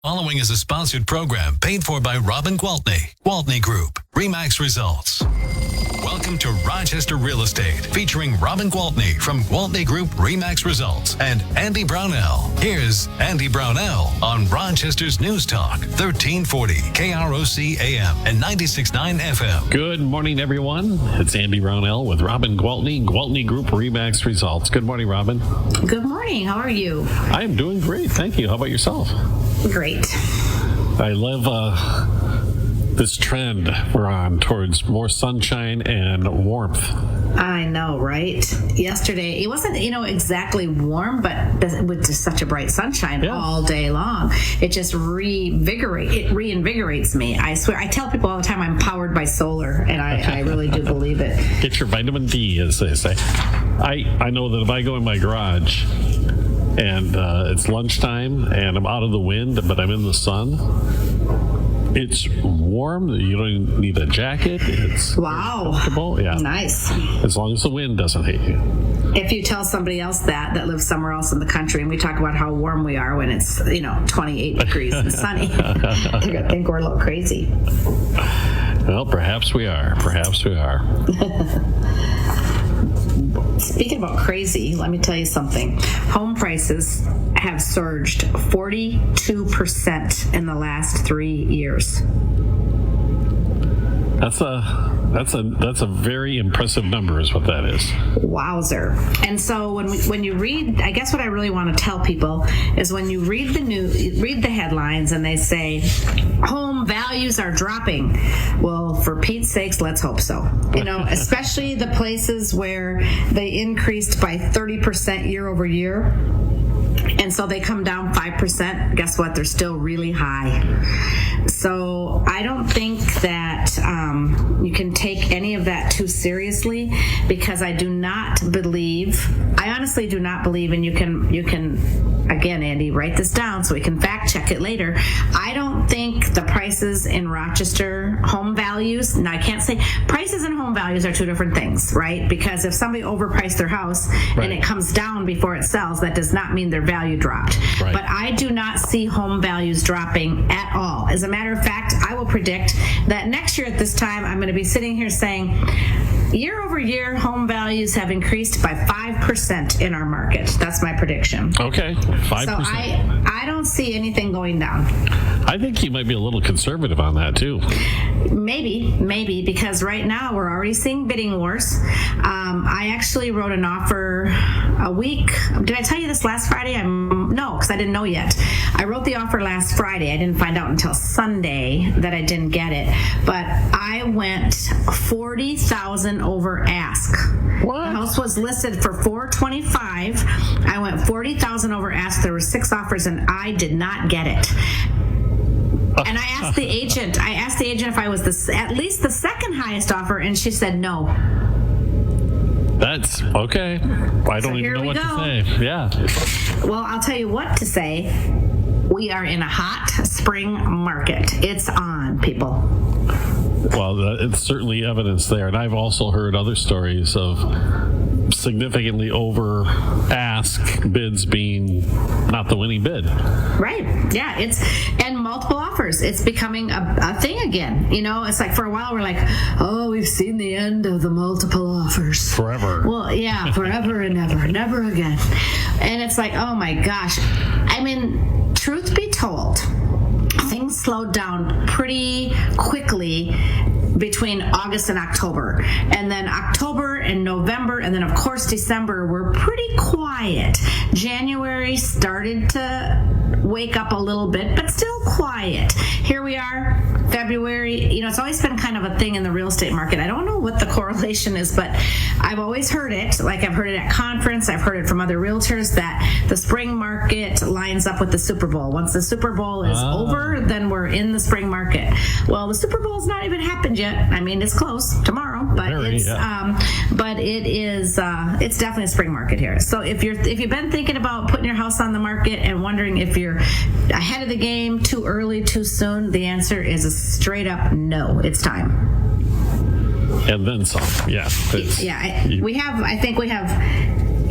Following is a sponsored program paid for by Robin Gwaltney, Gwaltney Group-RE Results. Welcome to Rochester Real Estate, featuring Robin Gwaltney from Gwaltney Group-RE Results and Andy Brownell. Here's Andy Brownell on Rochester's News Talk, 1340 KROC AM and 96.9 FM. Good morning, everyone. It's Andy Brownell with Robin Gwaltney, Gwaltney Group-RE Results. Good morning, Robin. Good morning. How are you? I am doing great. Thank you. How about yourself? Great. I love this trend we're on towards more sunshine and warmth. I know, right? Yesterday, it wasn't, exactly warm, but with just such a bright sunshine all day long. It just reinvigorates me. I swear, I tell people all the time I'm powered by solar, and I really do believe it. Get your vitamin D, as they say. I know that if I go in my garage and it's lunchtime and I'm out of the wind, but I'm in the sun, it's warm. You don't need a jacket. It's comfortable. Yeah. Nice. As long as the wind doesn't hit you. If you tell somebody else that lives somewhere else in the country, and we talk about how warm we are when it's 28 degrees and sunny, they're gonna think we're a little crazy. Well, perhaps we are. Speaking about crazy, let me tell you something. Home prices have surged 42% in the last 3 years. That's a very impressive number, is what that is. Wowzer. And so when you read, I guess what I really want to tell people is when you read the headlines and they say home values are dropping. Well, for Pete's sakes, let's hope so. Especially the places where they increased by 30% year over year. And so they come down 5%. Guess what? They're still really high. So I don't think that you can take any of that too seriously, because I honestly do not believe, and you can again, Andy, write this down so we can fact check it later. I don't think the prices in Rochester, home values, now I can't say prices and home values are two different things, right? Because if somebody overpriced their house and it comes down before it sells, that does not mean their value dropped. Right. But I do not see home values dropping at all. As a matter of fact, I will predict that next year at this time, I'm going to be sitting here saying, year over year, home values have increased by 5% in our market. That's my prediction. Okay, 5%. So I don't see anything going down. I think you might be a little conservative on that, too. Maybe, because right now we're already seeing bidding wars. I actually wrote an offer a week. Did I tell you this last Friday? No, because I didn't know yet. I wrote the offer last Friday. I didn't find out until Sunday that I didn't get it. But I went $40,000 over ask. What? The house was listed for $425,000. I went $40,000 over ask. There were 6 offers, and I did not get it. And I asked the agent if I was at least the second highest offer, and she said no. That's okay. I don't even know what to say. Yeah. Well, I'll tell you what to say. We are in a hot spring market. It's on, people. Well, it's certainly evidence there. And I've also heard other stories of significantly over ask bids being not the winning bid. Right. Yeah. And multiple offers. It's becoming a thing again. It's like for a while we're like, oh, we've seen the end of the multiple offers. Forever. Well, yeah, forever and ever, never again. And it's like, oh my gosh. I mean, truth be told, things slowed down pretty quickly between August and October. And then October and November, and then of course December were pretty quiet. January started to wake up a little bit, but still quiet. Here we are, February. It's always been kind of a thing in the real estate market. I don't know what the correlation is, but I've always heard it. Like I've heard it at conference, I've heard it from other realtors, that the spring market lines up with the Super Bowl. Once the Super Bowl is over, then we're in the spring market. Well, the Super Bowl's not even happened yet. I mean, it's close tomorrow, but it's definitely a spring market here. So if you've been thinking about putting your house on the market and wondering if you're ahead of the game, too early, too soon, the answer is a straight up no. It's time. And then some. Yeah. We have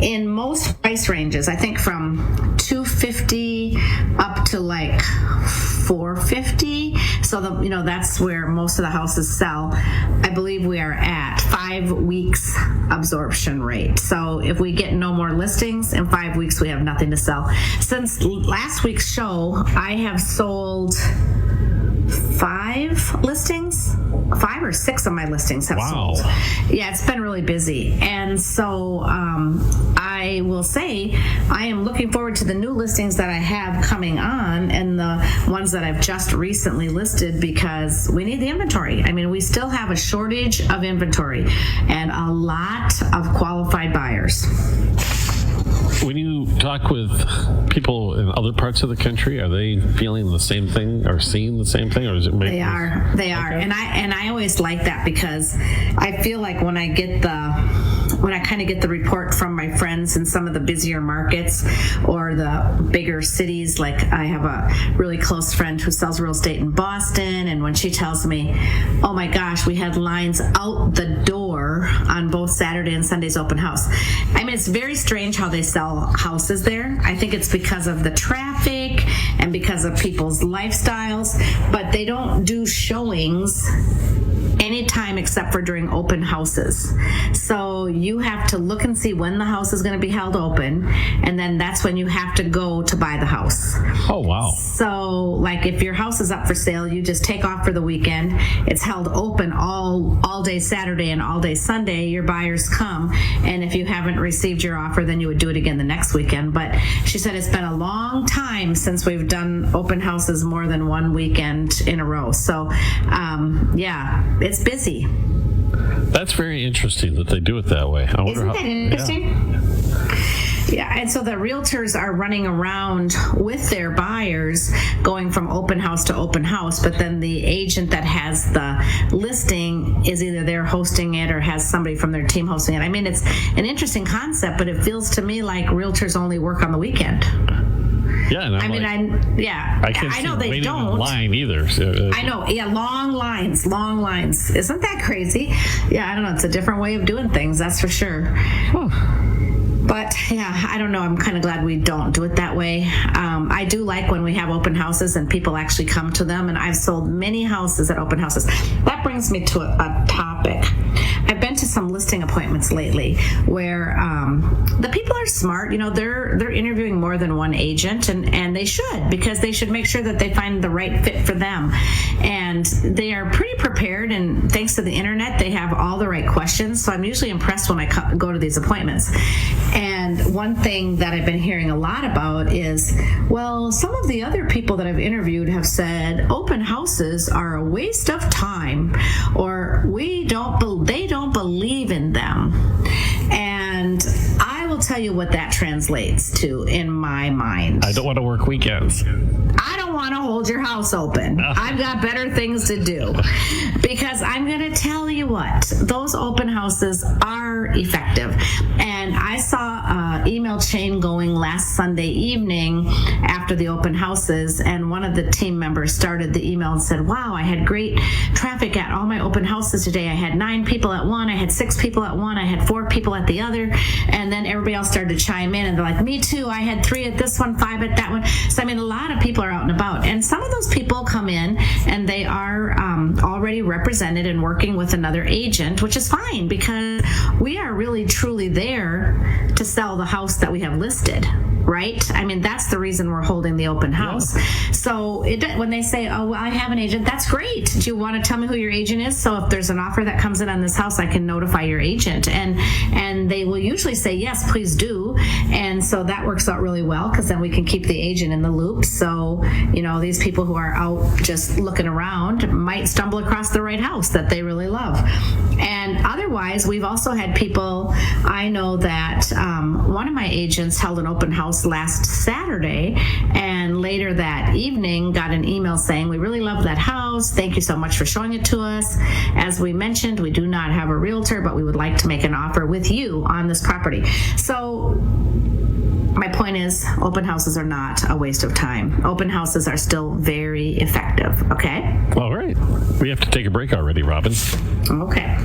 in most price ranges, I think from $250 up to like $450. So that's where most of the houses sell. I believe we are at 5 weeks absorption rate. So if we get no more listings in 5 weeks, we have nothing to sell. Since last week's show, I have sold 5 listings. 5 or 6 of my listings have sold. Yeah, it's been really busy. And so I will say I am looking forward to the new listings that I have coming on and the ones that I've just recently listed, because we need the inventory. I mean, we still have a shortage of inventory and a lot of qualified buyers. When you talk with people in other parts of the country, are they feeling the same thing or seeing the same thing, or is it maybe They are, okay. and I always like that, because I feel like when I kind of get the report from my friends in some of the busier markets or the bigger cities, like I have a really close friend who sells real estate in Boston, and when she tells me, oh my gosh, we had lines out the door on both Saturday and Sunday's open house. I mean, it's very strange how they sell houses there. I think it's because of the traffic and because of people's lifestyles, but they don't do showings anytime except for during open houses. So you have to look and see when the house is going to be held open, and then that's when you have to go to buy the house. Oh, wow. So like if your house is up for sale, you just take off for the weekend. It's held open all day Saturday and all day Sunday. Your buyers come, and if you haven't received your offer, then you would do it again the next weekend. But she said it's been a long time since we've done open houses more than one weekend in a row. So yeah, it's busy. That's very interesting that they do it that way. Isn't that interesting? Yeah, and so the realtors are running around with their buyers going from open house to open house, but then the agent that has the listing is either they're hosting it or has somebody from their team hosting it. I mean, it's an interesting concept, but it feels to me like realtors only work on the weekend. Yeah, and I can't I know see they don't. In line either. So, I know, yeah, long lines. Isn't that crazy? Yeah, I don't know. It's a different way of doing things, that's for sure. But yeah, I don't know. I'm kind of glad we don't do it that way. I do like when we have open houses and people actually come to them, and I've sold many houses at open houses. That brings me to a topic. I've been to some listing appointments lately where the people are smart. You know, they're interviewing more than one agent, and they should, because they should make sure that they find the right fit for them. And they are pretty prepared, and thanks to the internet, they have all the right questions. So I'm usually impressed when I go to these appointments. And one thing that I've been hearing a lot about is, well, some of the other people that I've interviewed have said open houses are a waste of time, or they don't believe in them. And I will tell you what that translates to in my mind. I don't want to work weekends. I don't want to hold your house open. I've got better things to do. Because I'm going to tell you what, those open houses are effective. And I saw an email chain going last Sunday evening after the open houses, and one of the team members started the email and said, wow, I had great traffic at all my open houses today. I had 9 people at one, I had 6 people at one, I had 4 people at the other. And then everybody else started to chime in, and they're like, me too, I had 3 at this one, 5 at that one. So I mean, a lot of people are out and about, and some of those people come in and they are already represented and working with another agent, which is fine, because we are really truly there to sell the house that we have listed, right? I mean, that's the reason we're holding the open house. Yeah. So when they say, oh, well, I have an agent, that's great. Do you want to tell me who your agent is? So if there's an offer that comes in on this house, I can notify your agent. And they will usually say, yes, please do. And so that works out really well, because then we can keep the agent in the loop. So, you know, these people who are out just looking around might stumble across the right house that they really love. And otherwise, we've also had people, I know that one of my agents held an open house last Saturday, and later that evening got an email saying, we really love that house. Thank you so much for showing it to us. As we mentioned, we do not have a realtor, but we would like to make an offer with you on this property. So my point is, open houses are not a waste of time. Open houses are still very effective, okay? All right. We have to take a break already, Robin. Okay.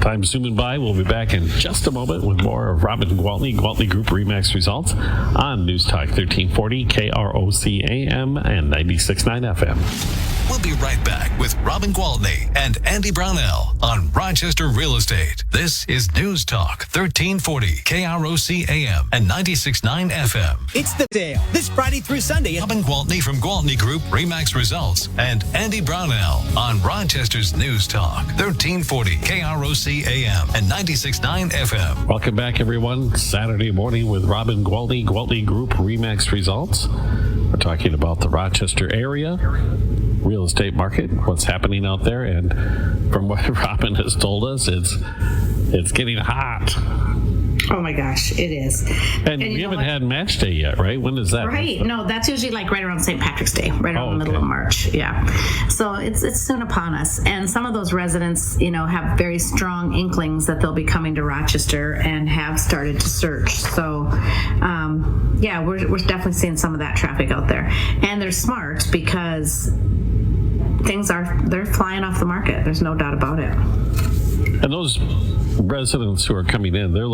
Time's zooming by. We'll be back in just a moment with more of Robin Gwaltney, Gwaltney Group RE/MAX results on News Talk 1340, KROC AM and 96.9 FM. We'll be right back with Robin Gwaltney and Andy Brownell on Rochester Real Estate. This is News Talk 1340, KROC AM and 96.9 FM. It's the Dale, this Friday through Sunday. Robin Gwaltney from Gwaltney Group RE/MAX results and Andy Brownell on Rochester's News Talk 1340, KROC AM and 96.9 FM. Welcome back, everyone. Saturday morning with Robin Gwaltney, Gwaltney Group RE/MAX results. We're talking about the Rochester area real estate market, what's happening out there, and from what Robin has told us, it's getting hot. Oh my gosh, it is. And we haven't had match day yet, right? When is that? Right. No, that's usually like right around St. Patrick's Day, right around the middle of March. Yeah. So it's soon upon us. And some of those residents, have very strong inklings that they'll be coming to Rochester and have started to search. So, we're definitely seeing some of that traffic out there. And they're smart because they're flying off the market. There's no doubt about it. And those residents who are coming in, they're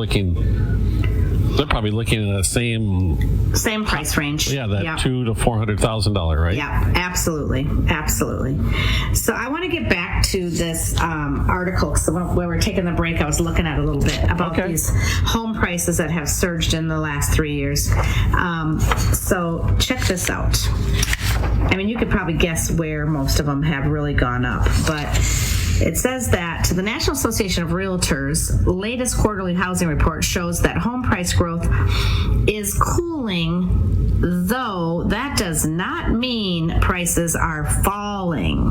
probably looking at the same price range. Yeah, that $200,000 to $400,000, right? Yeah, absolutely. So I want to get back to this article, because when we were taking the break, I was looking at a little bit about these home prices that have surged in the last 3 years. So check this out. I mean, you could probably guess where most of them have really gone up, but it says that the National Association of Realtors' latest quarterly housing report shows that home price growth is cooling, though that does not mean prices are falling.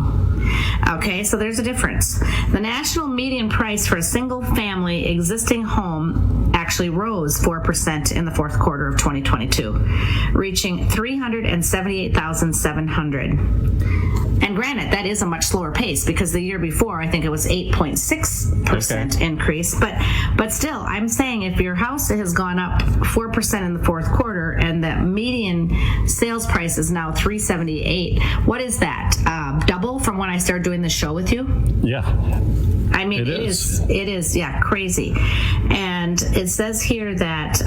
Okay, so there's a difference. The national median price for a single-family existing home actually rose 4% in the fourth quarter of 2022, reaching $378,700. And granted, that is a much slower pace, because the year before, I think it was 8.6% increase. But still, I'm saying if your house has gone up 4% in the fourth quarter and the median sales price is now $378, what is that? Double from when I started doing the show with you? Yeah. I mean, it is, crazy. And it says here that,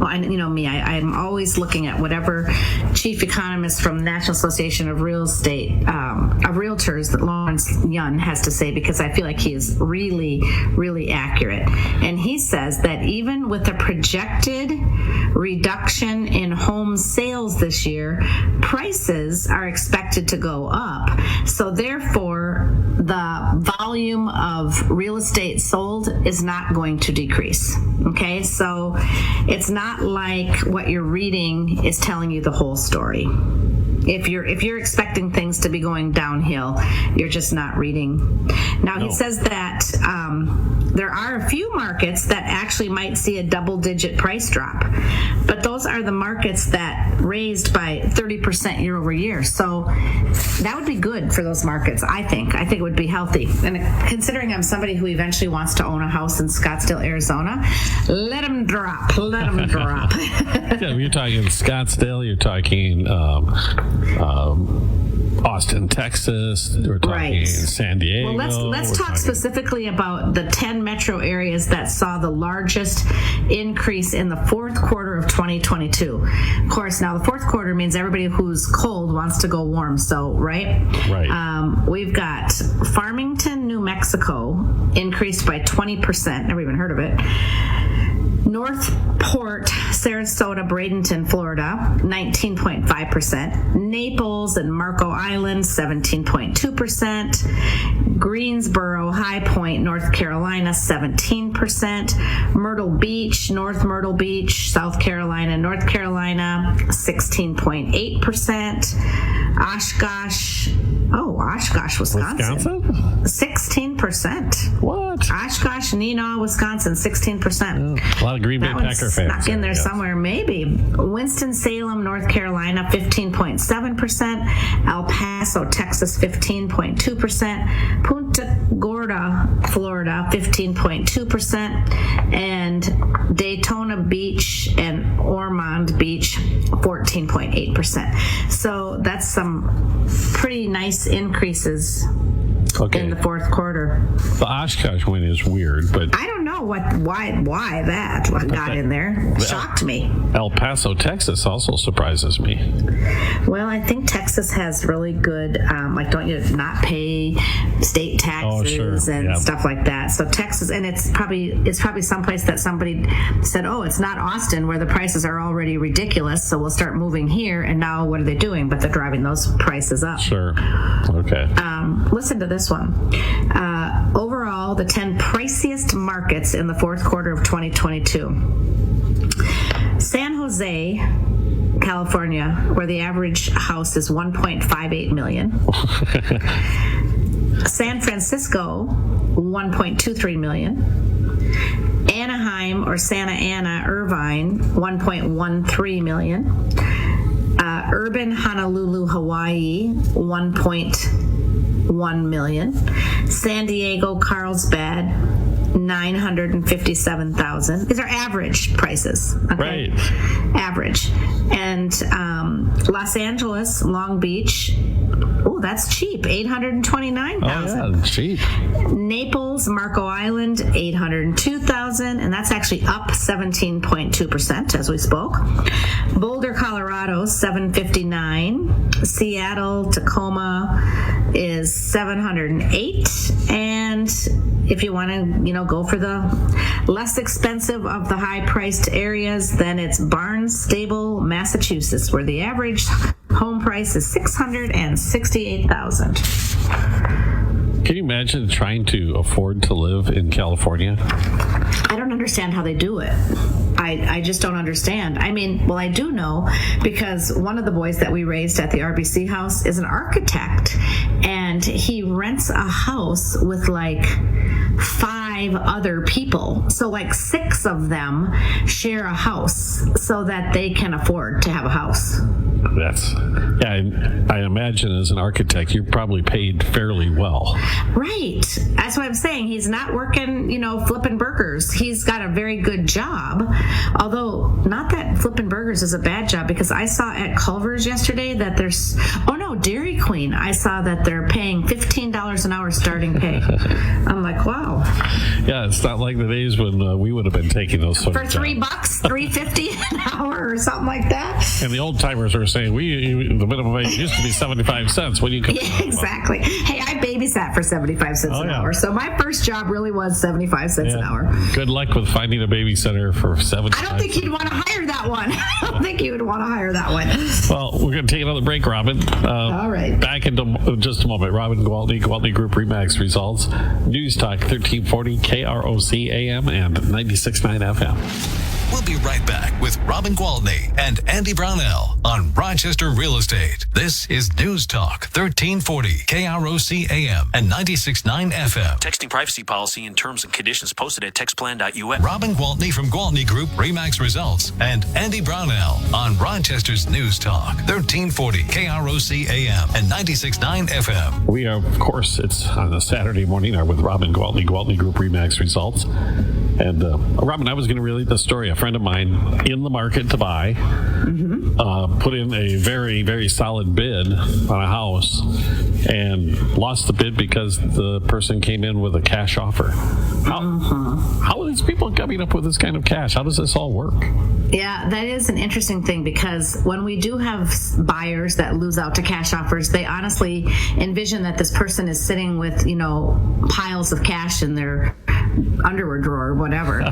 I'm always looking at whatever chief economist from the National Association of Real Estate, of Realtors, that Lawrence Yun has to say, because I feel like he is really, really accurate. And he says that even with a projected reduction in home sales this year, prices are expected to go up. So therefore, the volume of real estate sold is not going to decrease. Okay, so it's not like what you're reading is telling you the whole story. If you're expecting things to be going downhill, you're just not reading. Now, he says that there are a few markets that actually might see a double-digit price drop, but those are the markets that raised by 30% year over year. So that would be good for those markets, I think. I think it would be healthy. And considering I'm somebody who eventually wants to own a house in Scottsdale, Arizona, let them drop. Yeah, you're talking Scottsdale, you're talking Austin, Texas, we're talking San Diego. Well, let's talk specifically about the 10 metro areas that saw the largest increase in the fourth quarter of 2022. Of course, now the fourth quarter means everybody who's cold wants to go warm, so, right? We've got Farmington, New Mexico, increased by 20%. Never even heard of it. Northport, Sarasota, Bradenton, Florida, 19.5%. Naples and Marco Island, 17.2%. Greensboro, High Point, North Carolina, 17%. Myrtle Beach, North Myrtle Beach, South Carolina, North Carolina, 16.8%. Oshkosh, Wisconsin? 16%. What? Oshkosh, Neenah, Wisconsin, 16%. A lot of Green Bay Packer fans. Snuck in there somewhere, maybe. Winston-Salem, North Carolina, 15.7%. El Paso, Texas, 15.2%. Punta Gorda, Florida, 15.2%. And Daytona Beach and Ormond Beach, 14.8%. So that's some pretty nice increases Okay. in the fourth quarter. The Oshkosh win is weird, but I don't know why that got in there. Shocked me. El Paso, Texas also surprises me. Well, I think Texas has really good, don't you not pay state taxes and stuff like that. So Texas, and it's probably someplace that somebody said, oh, it's not Austin where the prices are already ridiculous, so we'll start moving here. And now what are they doing? But they're driving those prices up. Sure. Okay. Listen to this one. Overall, the 10 priciest markets in the fourth quarter of 2022. San Jose, California, where the average house is $1.58 million. San Francisco, $1.23 million. Anaheim or Santa Ana, Irvine, $1.13 million. Urban Honolulu, Hawaii, $1.1 million. San Diego, Carlsbad, $957,000. These are average prices. Okay? Right. Average. And Los Angeles, Long Beach, oh, that's cheap, $829,000. Oh, yeah, it's cheap. Naples, Marco Island, $802,000, and that's actually up 17.2% as we spoke. Boulder, Colorado, $759,000. Seattle, Tacoma is $708,000, and if you want to, go for the less expensive of the high-priced areas, then it's Barnstable, Massachusetts, where the average home price is $668,000. Can you imagine trying to afford to live in California? I don't understand how they do it. I just don't understand. I mean, well, I do know because one of the boys that we raised at the RBC house is an architect, and he rents a house with like 5 other people. So like 6 of them share a house so that they can afford to have a house. I imagine as an architect, you're probably paid fairly well. Right. That's what I'm saying. He's not working, flipping burgers. He's got a very good job. Although, not that flipping burgers is a bad job, because I saw at Culver's yesterday that there's, Dairy Queen. I saw that they're paying $15 an hour starting pay. I'm like, wow. Yeah, it's not like the days when we would have been taking those sort for of $3, $3.50 an hour or something like that. And the old timers were saying, the minimum wage used to be 75 cents. When you come exactly. Hey, I babysat for 75 cents an hour. So my first job really was 75 cents an hour. Good luck with finding a babysitter for 75 I don't think you'd want to hire that one. I don't think you would want to hire that one. Well, we're going to take another break, Robin. All right. Back into just a moment. Robin Gwaltney, Gwaltney Group-RE results. News Talk 1340 KROC AM and 96.9 FM. We'll be right back with Robin Gwaltney and Andy Brownell on Rochester Real Estate. This is News Talk 1340 KROC AM and 96.9 FM. Texting privacy policy and terms and conditions posted at textplan.us. Robin Gwaltney from Gwaltney Group-RE results and Andy Brownell on Rochester's News Talk 1340 KROC AM and 96.9 FM. We are, of course, it's on a Saturday morning, are with Robin Gwaltney, Gwaltney Group-RE results. And Robin, I was going to relate the story. A friend of mine in the market to buy put in a very, very solid bid on a house and lost the bid because the person came in with a cash offer. How are these people coming up with this kind of cash? How does this all work? Yeah, that is an interesting thing, because when we do have buyers that lose out to cash offers, they honestly envision that this person is sitting with, piles of cash in their underwear drawer or whatever,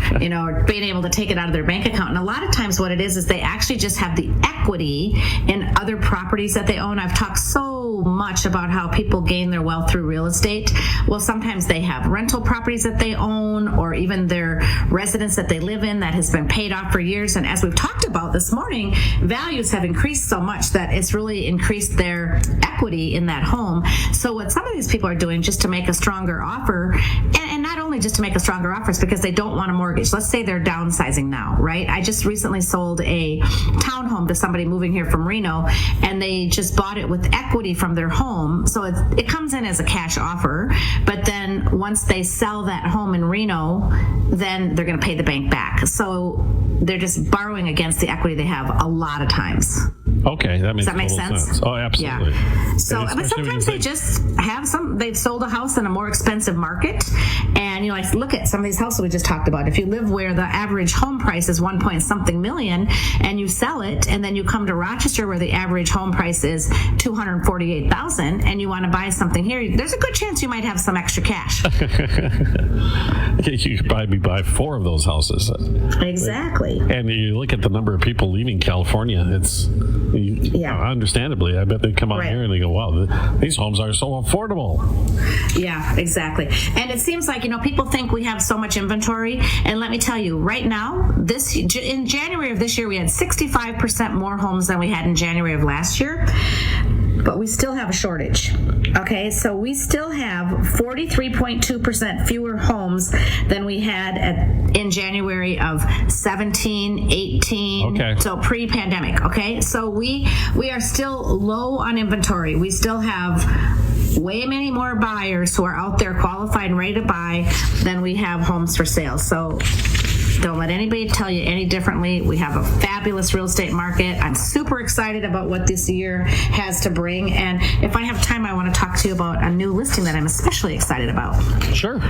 being able to take it out of their bank account. And a lot of times what it is they actually just have the equity in other properties that they own. I've talked so much about how people gain their wealth through real estate. Well, sometimes they have rental properties that they own, or even their residence that they live in that has been paid off for years. And as we've talked about this morning, values have increased so much that it's really increased their equity in that home. So what some of these people are doing just to make a stronger offer, and not only just to make a stronger offer, it's because they don't want a mortgage. Let's say they're downsizing now, right? I just recently sold a townhome to somebody moving here from Reno, and they just bought it with equity from their home. So it comes in as a cash offer, but then once they sell that home in Reno, then they're going to pay the bank back. So they're just borrowing against the equity they have a lot of times. Okay, that makes Does that make total sense? Oh, absolutely. Yeah. So, And but especially when sometimes you they think- just have they've sold a house in a more expensive market. And, like, look at some of these houses we just talked about. If you live where the average home price is 1 point something million and you sell it, and then you come to Rochester where the average home price is $248,000 and you want to buy something here, there's a good chance you might have some extra cash. You could probably buy 4 of those houses. Exactly. And you look at the number of people leaving California, understandably, I bet they come out Right. here and they go, wow, these homes are so affordable. Yeah, exactly. And it seems like, people think we have so much inventory. And let me tell you, right now, in January of this year, we had 65% more homes than we had in January of last year. But we still have a shortage. Okay, so we still have 43.2% fewer homes than we had in January of 17, 18, Okay. so pre-pandemic. Okay, so we are still low on inventory. We still have way many more buyers who are out there qualified and ready to buy than we have homes for sale. So don't let anybody tell you any differently. We have a fabulous real estate market. I'm super excited about what this year has to bring. And if I have time, I want to talk to you about a new listing that I'm especially excited about. Sure.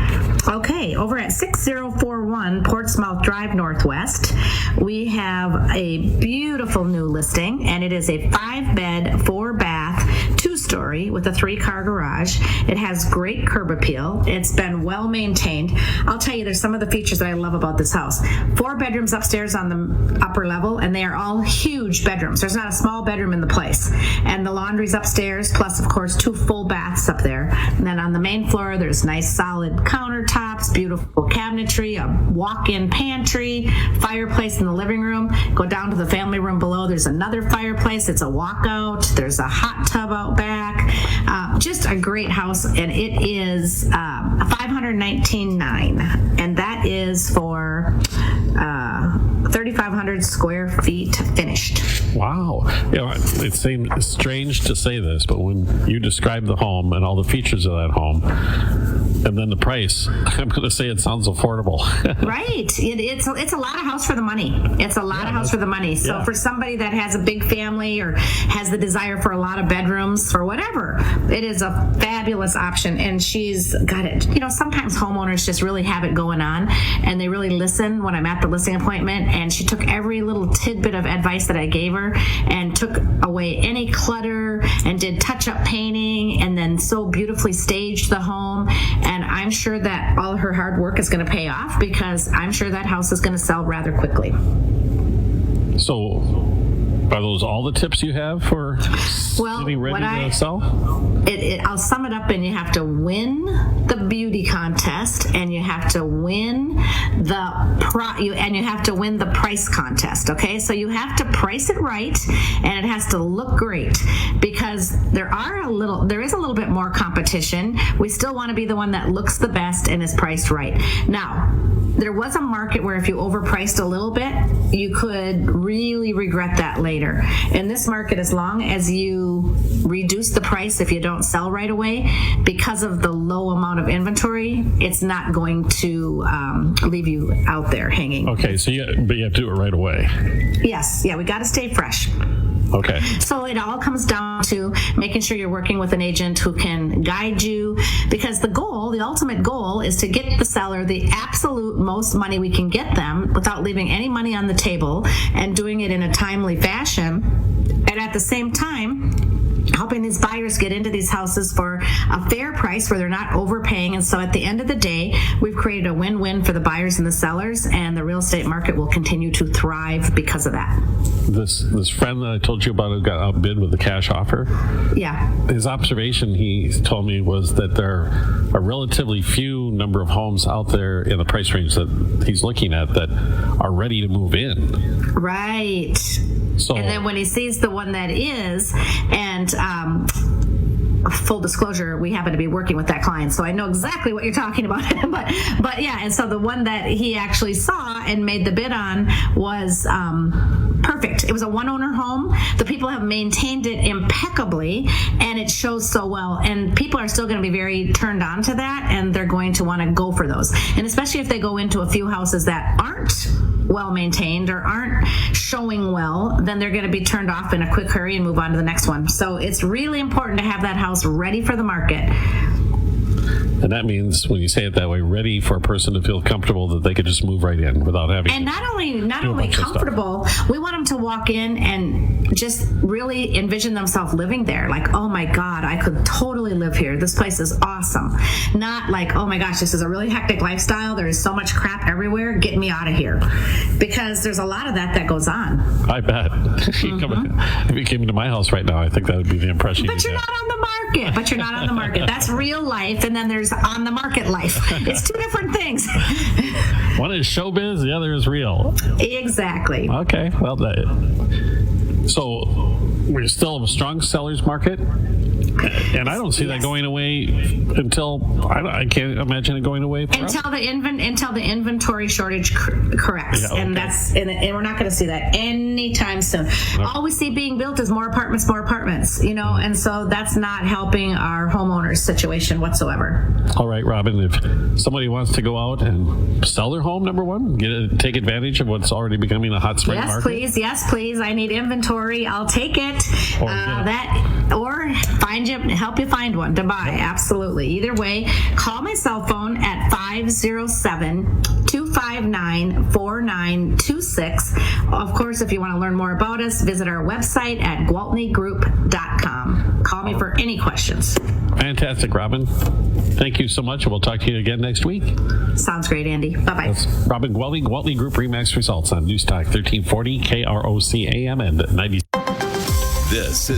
Okay, over at 6041 Portsmouth Drive Northwest, we have a beautiful new listing, and it is a 5-bed, 4-bath, 2-story with a 3-car garage. It has great curb appeal. It's been well maintained. I'll tell you, there's some of the features that I love about this house. 4 bedrooms upstairs on the upper level, and they are all huge bedrooms. There's not a small bedroom in the place. And the laundry's upstairs, plus, of course, 2 full baths up there. And then on the main floor, there's nice solid countertops, beautiful cabinetry, a walk-in pantry, fireplace in the living room. Go down to the family room below. There's another fireplace. It's a walkout. There's a hot tub out back. Just a great house, and it is $519,900, and that is for 3,500 square feet finished. Wow. It seems strange to say this, but when you describe the home and all the features of that home, and then the price, I'm going to say it sounds affordable. Right. It's a lot of house for the money. It's a lot of house for the money. So for somebody that has a big family or has the desire for a lot of bedrooms or whatever, it is a fabulous option. And she's got it. Sometimes homeowners just really have it going on, and they really listen when I'm at the listing appointment. And she took every little tidbit of advice that I gave her and took away any clutter and did touch-up painting and then so beautifully staged the home. And I'm sure that all her hard work is going to pay off, because I'm sure that house is going to sell rather quickly. So, are those all the tips you have for getting ready to sell? I'll sum it up, and you have to win the beauty contest, and you have to win you have to win the price contest. Okay, so you have to price it right, and it has to look great, because there is a little bit more competition. We still want to be the one that looks the best and is priced right. Now, there was a market where if you overpriced a little bit, you could really regret that later. In this market, as long as you reduce the price if you don't sell right away, because of the low amount of inventory, it's not going to leave you out there hanging. Okay, but you have to do it right away. Yes, we got to stay fresh. Okay. So it all comes down to making sure you're working with an agent who can guide you, because the ultimate goal is to get the seller the absolute most money we can get them without leaving any money on the table, and doing it in a timely fashion, and at the same time helping these buyers get into these houses for a fair price where they're not overpaying. And so at the end of the day, we've created a win-win for the buyers and the sellers, and the real estate market will continue to thrive because of that. This friend that I told you about who got outbid with the cash offer, his observation, he told me, was that there are a relatively few number of homes out there in the price range that he's looking at that are ready to move in. Right. So, and then when he sees the one that is, and full disclosure, we happen to be working with that client, so I know exactly what you're talking about. but yeah, and so the one that he actually saw and made the bid on was perfect. It was a one-owner home. The people have maintained it impeccably, and it shows so well. And people are still going to be very turned on to that, and they're going to want to go for those. And especially if they go into a few houses that aren't well maintained or aren't showing well, then they're going to be turned off in a quick hurry and move on to the next one. So it's really important to have that house ready for the market. And that means, when you say it that way, ready for a person to feel comfortable that they could just move right in without having. And not only comfortable, we want them to walk in and just really envision themselves living there. Like, oh my God, I could totally live here. This place is awesome. Not like, oh my gosh, this is a really hectic lifestyle. There is so much crap everywhere. Get me out of here. Because there's a lot of that goes on. I bet. If you came into my house right now, I think that would be the impression. But you're not on the market. That's real life. And then there's on the market life. It's two different things. One is showbiz, the other is real. Exactly. Okay. Well, so we're still a strong seller's market, and I don't see that going away until I can't imagine it going away until the inventory shortage corrects. Yeah, okay. And we're not going to see that anytime soon. Okay. All we see being built is more apartments, and so that's not helping our homeowners situation whatsoever. All right, Robin, if somebody wants to go out and sell their home, number one, take advantage of what's already becoming a hot spring market. Yes, please. I need inventory. I'll take it. Or help you find one to buy. Absolutely. Either way, call my cell phone at 507-259-4926. Of course, if you want to learn more about us, visit our website at GwaltneyGroup.com. Call me for any questions. Fantastic, Robin. Thank you so much, and we'll talk to you again next week. Sounds great, Andy. Bye-bye. That's Robin Gwaltney, Gwaltney Group RE/MAX Results on News Talk 1340 KROC AM and 90. This is